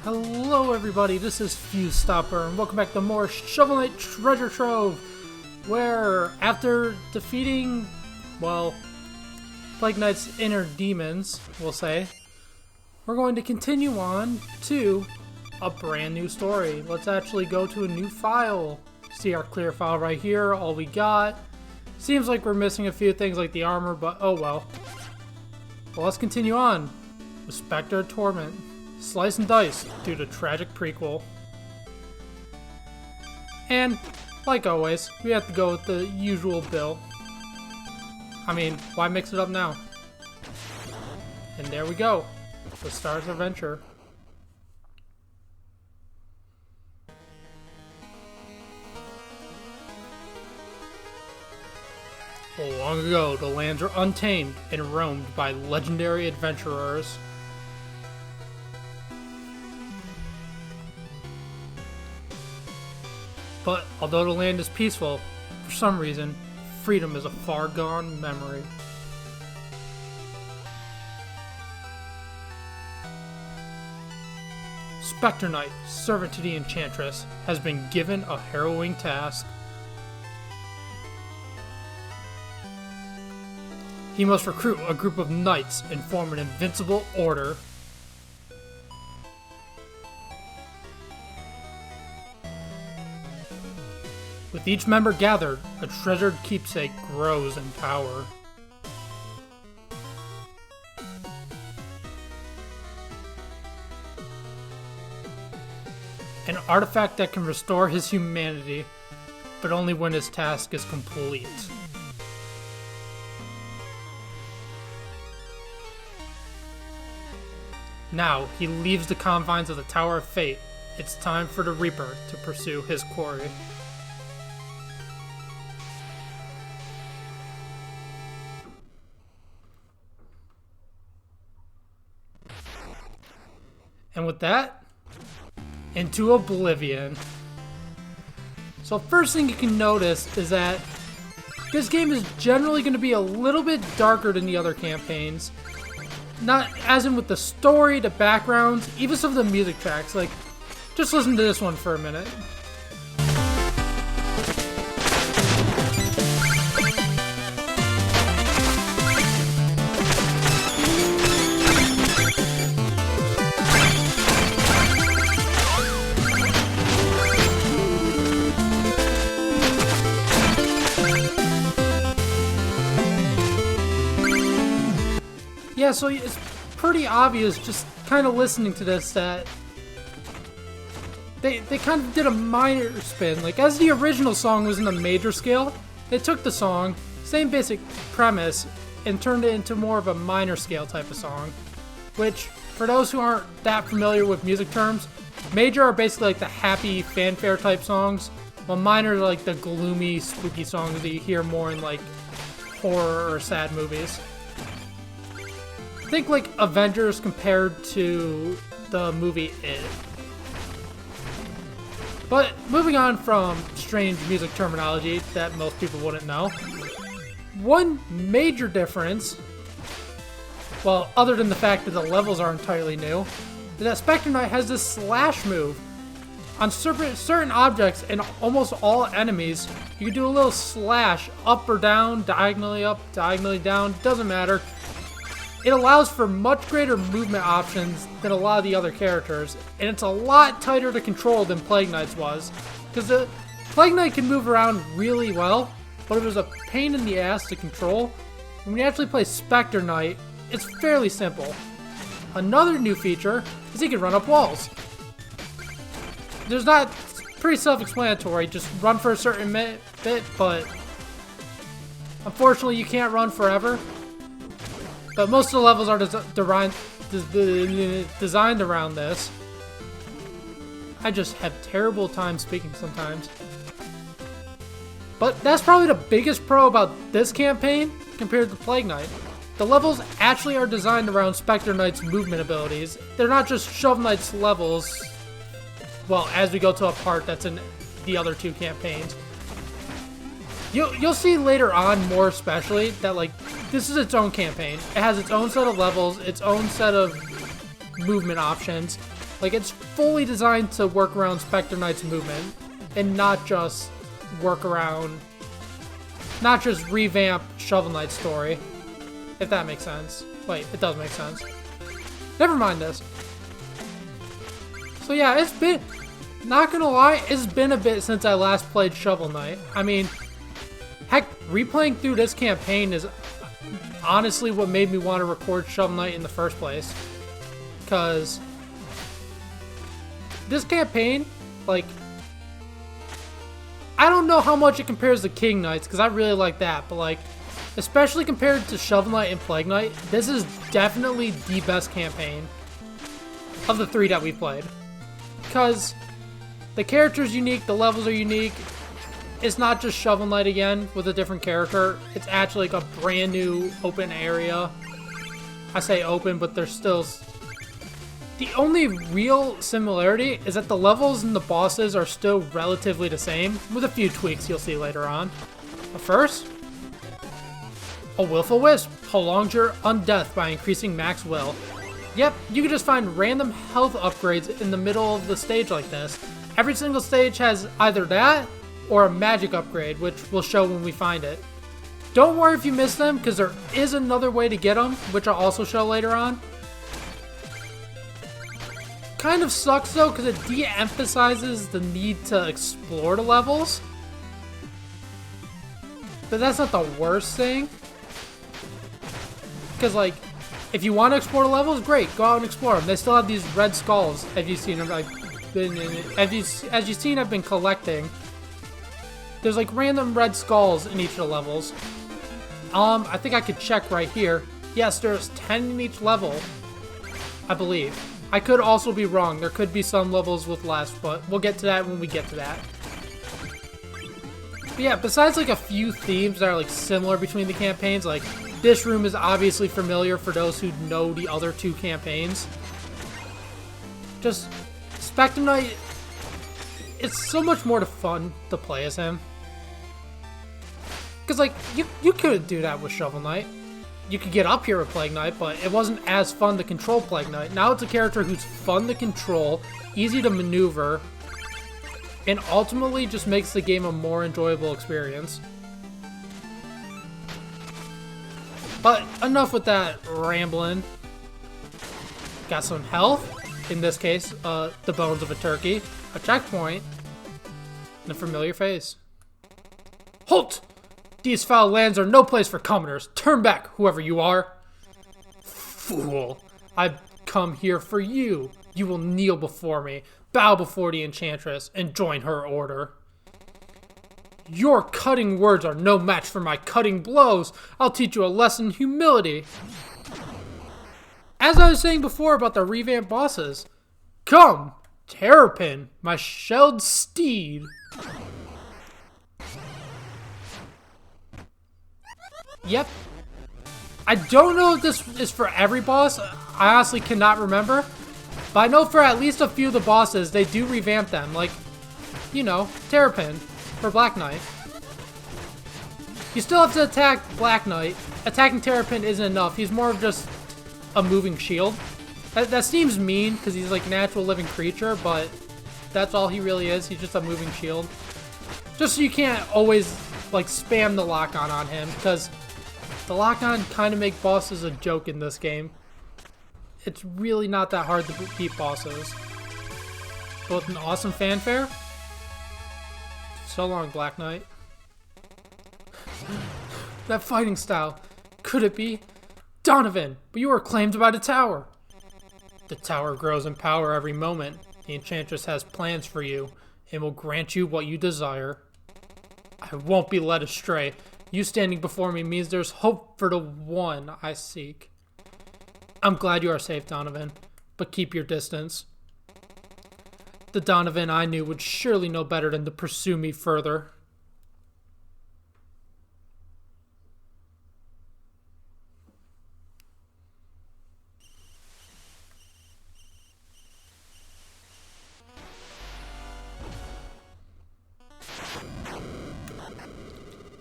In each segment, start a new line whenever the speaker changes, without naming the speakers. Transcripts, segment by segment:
Hello everybody, this is Fuse Stopper, and welcome back to more Shovel Knight Treasure Trove, where after defeating, well, Plague Knight's inner demons, we'll say, we're going to continue on to a brand new story. Let's actually go to a new file. See our clear file right here, all we got. Seems like we're missing a few things like the armor, but oh well. Well, let's continue on with Specter Torment. Slice and dice due to tragic prequel. And, like always, we have to go with the usual bill. I mean, why mix it up now? And there we go. The Star's Adventure. Long ago, the lands were untamed and roamed by legendary adventurers. But although the land is peaceful, for some reason, freedom is a far-gone memory. Specter Knight, servant to the Enchantress, has been given a harrowing task. He must recruit a group of knights and form an invincible order. With each member gathered, a treasured keepsake grows in power. An artifact that can restore his humanity, but only when his task is complete. Now, he leaves the confines of the Tower of Fate. It's time for the Reaper to pursue his quarry. And with that, into oblivion. So first thing you can notice is that this game is generally going to be a little bit darker than the other campaigns. Not as in with the story, the backgrounds, even some of the music tracks. Like, just listen to this one for a minute. Yeah, so it's pretty obvious just kind of listening to this that they kind of did a minor spin. Like, as the original song was in a major scale, they took the song, same basic premise, and turned it into more of a minor scale type of song. Which, for those who aren't that familiar with music terms, major are basically like the happy fanfare type songs, while minor are like the gloomy, spooky songs that you hear more in like horror or sad movies. Think like Avengers compared to the movie It. But moving on from strange music terminology that most people wouldn't know, one major difference, well, other than the fact that the levels are entirely new, is that Specter Knight has this slash move. On certain objects and almost all enemies, you can do a little slash up or down, diagonally up, diagonally down, doesn't matter. It allows for much greater movement options than a lot of the other characters, and it's a lot tighter to control than Plague Knight's was. Because the Plague Knight can move around really well, but it was a pain in the ass to control. When you actually play Specter Knight, it's fairly simple. Another new feature is he can run up walls. It's pretty self-explanatory, just run for a certain bit, but unfortunately you can't run forever. But most of the levels are designed around this. I just have terrible time speaking sometimes. But that's probably the biggest pro about this campaign compared to Plague Knight. The levels actually are designed around Specter Knight's movement abilities. They're not just Shovel Knight's levels, well, as we go to a part that's in the other two campaigns. You'll see later on, more especially, that like this is its own campaign. It has its own set of levels, its own set of movement options. Like, it's fully designed to work around Specter Knight's movement, and not just work around, not just revamp Shovel Knight's story, if that makes sense. Wait, it does make sense. Never mind this. So yeah, it's been, not gonna lie, it's been a bit since I last played Shovel Knight. I mean, heck, replaying through this campaign is honestly what made me want to record Shovel Knight in the first place. Because this campaign, like, I don't know how much it compares to King Knights, because I really like that, but like, especially compared to Shovel Knight and Plague Knight, this is definitely the best campaign of the 3 that we played. Because the character's unique, the levels are unique. It's not just Shovel Knight again with a different character. It's actually like a brand new open area. I say open, but there's still... The only real similarity is that the levels and the bosses are still relatively the same, with a few tweaks you'll see later on. But first, a Willful Wisp prolongs your undeath by increasing max will. Yep, you can just find random health upgrades in the middle of the stage like this. Every single stage has either that or a magic upgrade, which we'll show when we find it. Don't worry if you miss them, because there is another way to get them, which I'll also show later on. Kind of sucks though, because it de-emphasizes the need to explore the levels. But that's not the worst thing. Because like, if you want to explore the levels, great, go out and explore them. They still have these red skulls, as you've seen. As you've seen, I've been collecting. There's like random red skulls in each of the levels. I think I could check right here. Yes, there's 10 in each level, I believe. I could also be wrong. There could be some levels with less, but we'll get to that when we get to that. But yeah, besides like a few themes that are like similar between the campaigns, like this room is obviously familiar for those who know the other 2 campaigns. Just Specter Knight, it's so much more fun to play as him. Because like, you couldn't do that with Shovel Knight. You could get up here with Plague Knight, but it wasn't as fun to control Plague Knight. Now it's a character who's fun to control, easy to maneuver, and ultimately just makes the game a more enjoyable experience. But enough with that rambling. Got some health, in this case, the bones of a turkey, a checkpoint, and a familiar face. Halt! These foul lands are no place for commoners. Turn back, whoever you are. Fool! I've come here for you. You will kneel before me, bow before the Enchantress, and join her order. Your cutting words are no match for my cutting blows. I'll teach you a lesson in humility. As I was saying before about the revamped bosses, come, Terrapin, my shelled steed. Yep. I don't know if this is for every boss. I honestly cannot remember. But I know for at least a few of the bosses, they do revamp them. Like, you know, Terrapin for Black Knight. You still have to attack Black Knight. Attacking Terrapin isn't enough. He's more of just a moving shield. That seems mean, because he's like a natural living creature, but that's all he really is. He's just a moving shield. Just so you can't always, like, spam the lock-on on him, because the lock-on kind of make bosses a joke in this game. It's really not that hard to beat bosses. But with an awesome fanfare. So long, Black Knight. That fighting style. Could it be? Donovan, but you were claimed by the tower. The tower grows in power every moment. The Enchantress has plans for you and will grant you what you desire. I won't be led astray. You standing before me means there's hope for the one I seek. I'm glad you are safe, Donovan, but keep your distance. The Donovan I knew would surely know better than to pursue me further.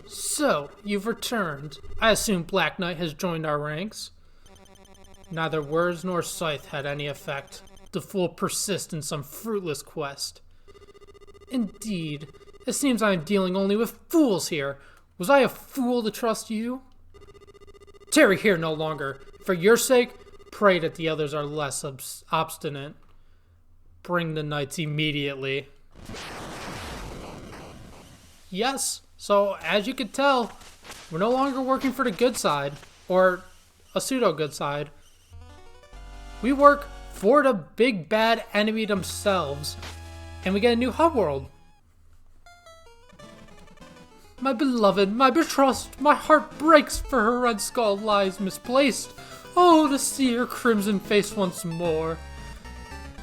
So, you've returned. I assume Black Knight has joined our ranks. Neither words nor scythe had any effect. the fool persist in some fruitless quest. Indeed, it seems I am dealing only with fools here. Was I a fool to trust you? Tarry here no longer. For your sake, pray that the others are less obstinate. Bring the knights immediately. Yes, so as you can tell, we're no longer working for the good side, or a pseudo-good side. We work for the big bad enemy themselves, and we get a new hub world. My beloved, my betrothed, my heart breaks for her red skull lies misplaced. Oh, to see her crimson face once more.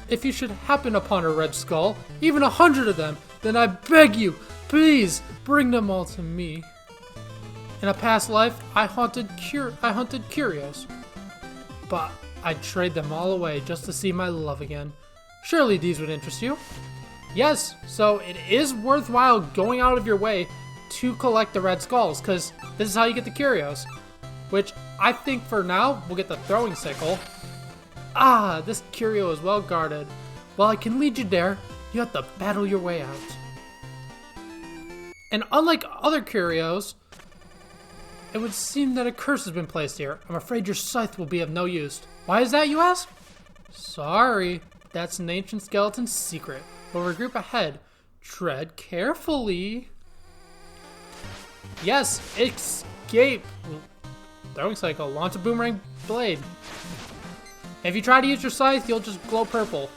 If you should happen upon her red skull, even 100 of them, then I beg you, please, bring them all to me. In a past life, I hunted curios, but I'd trade them all away just to see my love again. Surely these would interest you? Yes, so it is worthwhile going out of your way to collect the red skulls, because this is how you get the curios. Which, I think for now, we'll get the throwing sickle. Ah, this curio is well guarded. While I can lead you there, you have to battle your way out. And unlike other curios, it would seem that a curse has been placed here. I'm afraid your scythe will be of no use. Why is that, you ask? Sorry, that's an ancient skeleton's secret. We'll regroup ahead. Tread carefully. Yes, escape. Throwing cycle. Launch a boomerang blade. If you try to use your scythe, you'll just glow purple.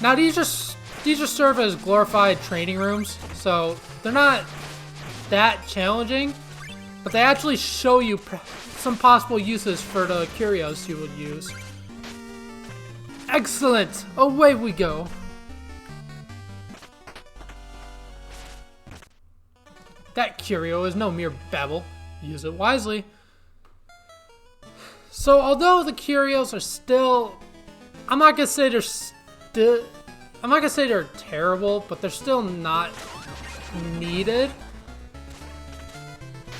Now these just serve as glorified training rooms, so they're not that challenging, but they actually show you some possible uses for the curios you would use. Excellent! Away we go! That curio is no mere babble. Use it wisely. So although the curios are still, I'm not gonna say they're terrible, but they're still not needed.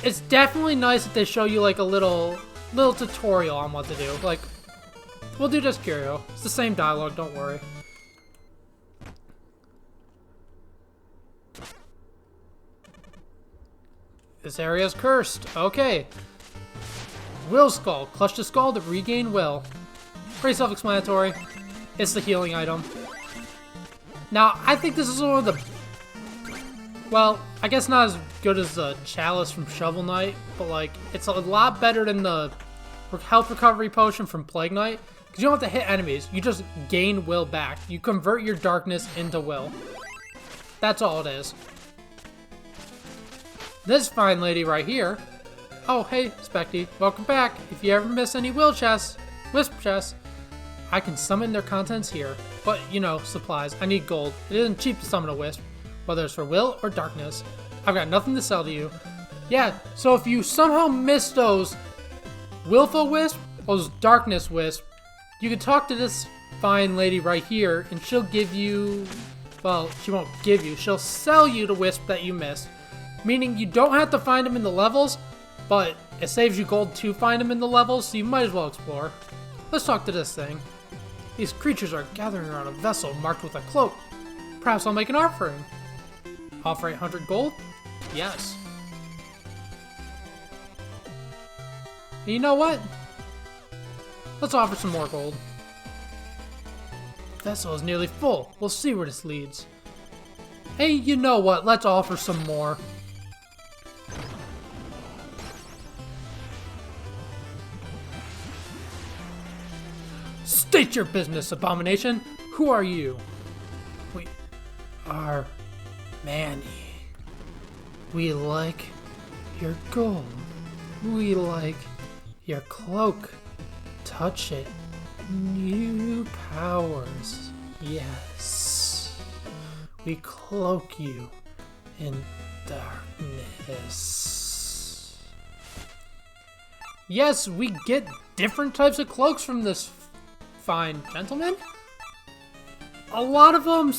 It's definitely nice that they show you like a little tutorial on what to do. Like, we'll do this curio. It's the same dialogue, don't worry. This area is cursed. Okay. Will Skull. Clutch the skull to regain will. Pretty self-explanatory. It's the healing item. Now, I think this is one of the... Well, I guess not as good as the Chalice from Shovel Knight, but like, it's a lot better than the health recovery potion from Plague Knight, because you don't have to hit enemies. You just gain will back. You convert your darkness into will. That's all it is. This fine lady right here. Oh, hey, Specty. Welcome back. If you ever miss any wisp chests, I can summon their contents here. But, you know, supplies. I need gold. It isn't cheap to summon a wisp, whether it's for will or darkness. I've got nothing to sell to you. Yeah, so if you somehow miss those willful wisp, those darkness wisp, you can talk to this fine lady right here, and she'll give you... Well, she won't give you. She'll sell you the wisp that you missed. Meaning you don't have to find them in the levels, but it saves you gold to find them in the levels, so you might as well explore. Let's talk to this thing. These creatures are gathering around a vessel marked with a cloak. Perhaps I'll make an offering. Offer 800 gold? Yes. And you know what? Let's offer some more gold. The vessel is nearly full. We'll see where this leads. Hey, you know what? Let's offer some more. State your business, abomination. Who are you? We are Manny. We like your gold. We like your cloak. Touch it. New powers. Yes. We cloak you in darkness. Yes, we get different types of cloaks from this fine gentleman. A lot of them,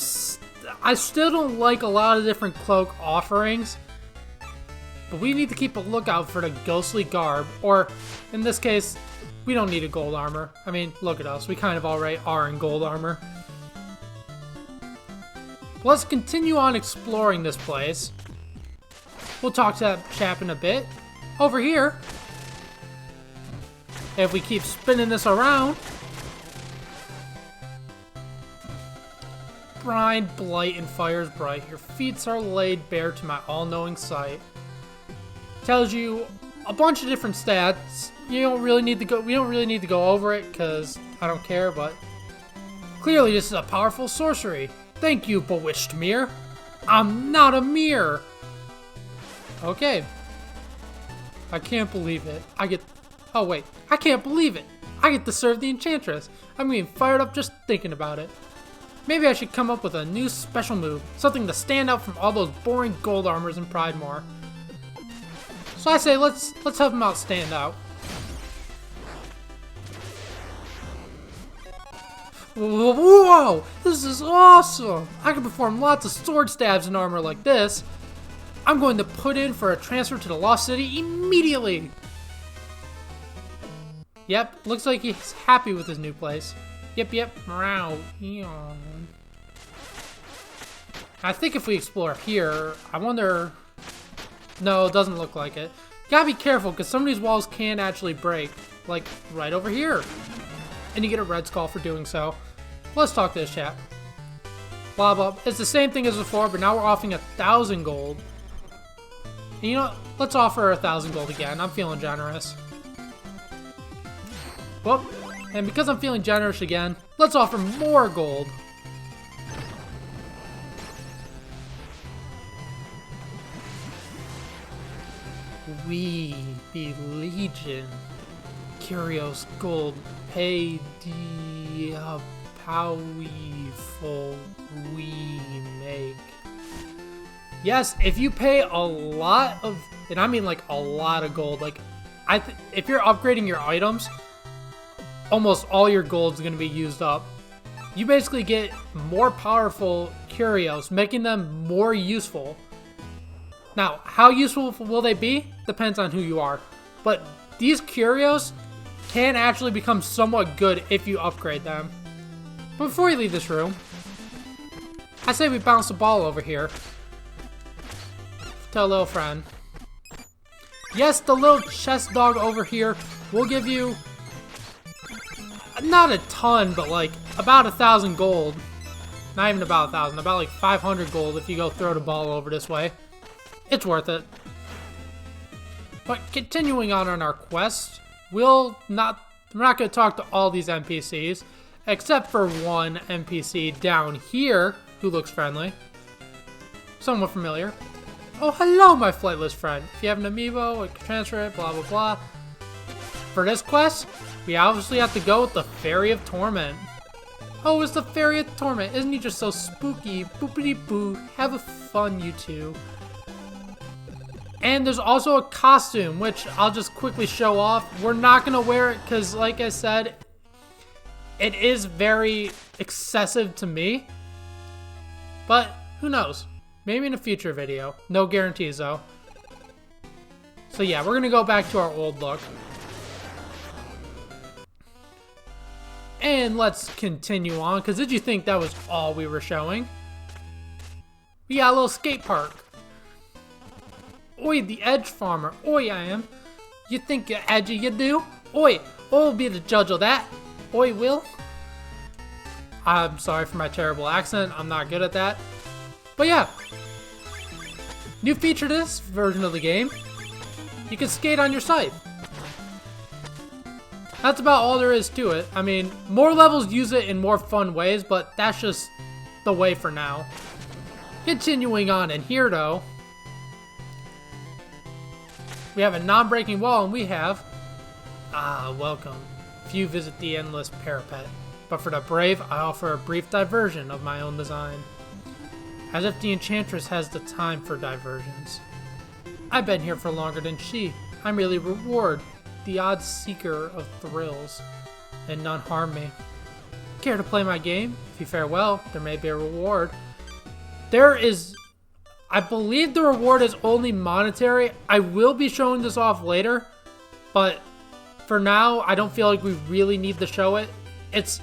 I still don't like a lot of different cloak offerings, but we need to keep a lookout for the ghostly garb, or in this case, We don't need a gold armor. I mean, look at us. We kind of already are in gold armor. Let's continue on exploring this place. We'll talk to that chap in a bit. Over here, if we keep spinning this around, Brine, Blight, and Fire's Bright. Your feats are laid bare to my all-knowing sight. Tells you a bunch of different stats. You don't really need to go. We don't really need to go over it because I don't care. But clearly, this is a powerful sorcery. Thank you, bewitched mirror. I'm not a mirror. Okay. I can't believe it. Oh wait, I can't believe it. I get to serve the Enchantress. I'm getting fired up just thinking about it. Maybe I should come up with a new special move, something to stand out from all those boring gold armors in Pridemore. So I say let's help him out stand out. Whoa! This is awesome! I can perform lots of sword stabs in armor like this. I'm going to put in for a transfer to the Lost City immediately! Yep, looks like he's happy with his new place. Yep, meow. I think if we explore here, I wonder... No, it doesn't look like it. Gotta be careful, because some of these walls can actually break. Like, right over here. And you get a red skull for doing so. Let's talk to this chap. Blah, blah. It's the same thing as before, but now we're offering 1,000 gold. And you know what? Let's offer 1,000 gold again. I'm feeling generous. Well, and because I'm feeling generous again, let's offer more gold. We be legion. Curios gold. Pay the powerful we make. Yes, if you pay a lot of, and I mean like a lot of gold, like if you're upgrading your items, almost all your gold is going to be used up. You basically get more powerful curios, making them more useful. Now, how useful will they be? Depends on who you are. But these curios can actually become somewhat good if you upgrade them. But before we leave this room, I say we bounce the ball over here. Tell a little friend. Yes, the little chest dog over here will give you not a ton, but like about 1,000 gold. Not even about 1,000, about like 500 gold if you go throw the ball over this way. It's worth it. But continuing on our quest, we're not going to talk to all these NPCs, except for one NPC down here who looks friendly. Somewhat familiar. Oh, hello, my flightless friend. If you have an amiibo, I can transfer it, blah, blah, blah. For this quest, we obviously have to go with the Fairy of Torment. Oh, it's the Fairy of Torment. Isn't he just so spooky? Boopity-boo. Have a fun, you two. And there's also a costume, which I'll just quickly show off. We're not going to wear it because, like I said, it is very excessive to me. But who knows? Maybe in a future video. No guarantees, though. So yeah, we're going to go back to our old look. And let's continue on, because did you think that was all we were showing? We got a little skate park. Oi, the Edge Farmer. Oi, I am. You think you're edgy, you do? Oi, I'll be the judge of that. Oi, Will. I'm sorry for my terrible accent. I'm not good at that. But yeah. New feature to this version of the game. You can skate on your scythe. That's about all there is to it. I mean, more levels use it in more fun ways, but that's just the way for now. Continuing on in here, though, we have a non-breaking wall, and we have... welcome. Few visit the endless parapet. But for the brave, I offer a brief diversion of my own design. As if the Enchantress has the time for diversions. I've been here for longer than she. I merely reward the odd seeker of thrills, and none harm me. Care to play my game? If you fare well, there may be a reward. There is... I believe the reward is only monetary. I will be showing this off later, but for now, I don't feel like we really need to show it. It's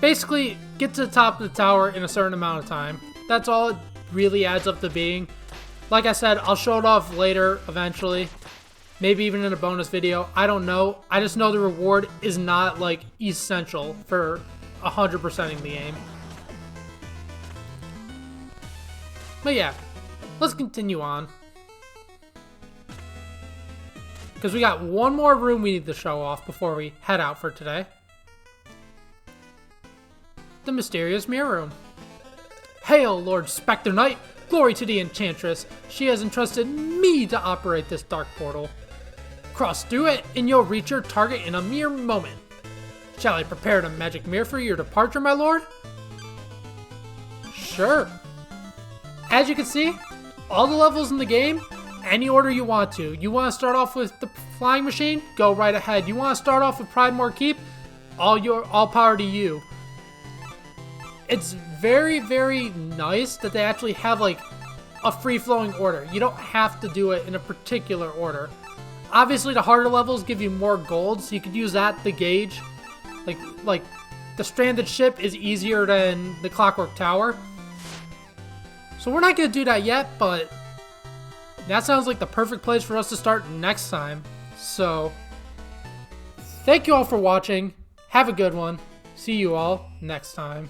basically get to the top of the tower in a certain amount of time. That's all it really adds up to being. Like I said, I'll show it off later eventually. Maybe even in a bonus video. I don't know. I just know the reward is not like essential for 100%ing the game. But yeah, let's continue on. Because we got one more room we need to show off before we head out for today. The mysterious mirror room. Hail, Lord Specter Knight! Glory to the Enchantress! She has entrusted me to operate this dark portal. Cross through it, and you'll reach your target in a mere moment. Shall I prepare the magic mirror for your departure, my lord? Sure. As you can see, all the levels in the game, any order you want to. You want to start off with the flying machine? Go right ahead. You want to start off with Pridemore Keep? All power to you. It's very, very nice that they actually have like a free-flowing order. You don't have to do it in a particular order. Obviously, the harder levels give you more gold, so you could use that to gauge. Like the stranded ship is easier than the Clockwork Tower. So we're not going to do that yet, but that sounds like the perfect place for us to start next time. So, thank you all for watching. Have a good one. See you all next time.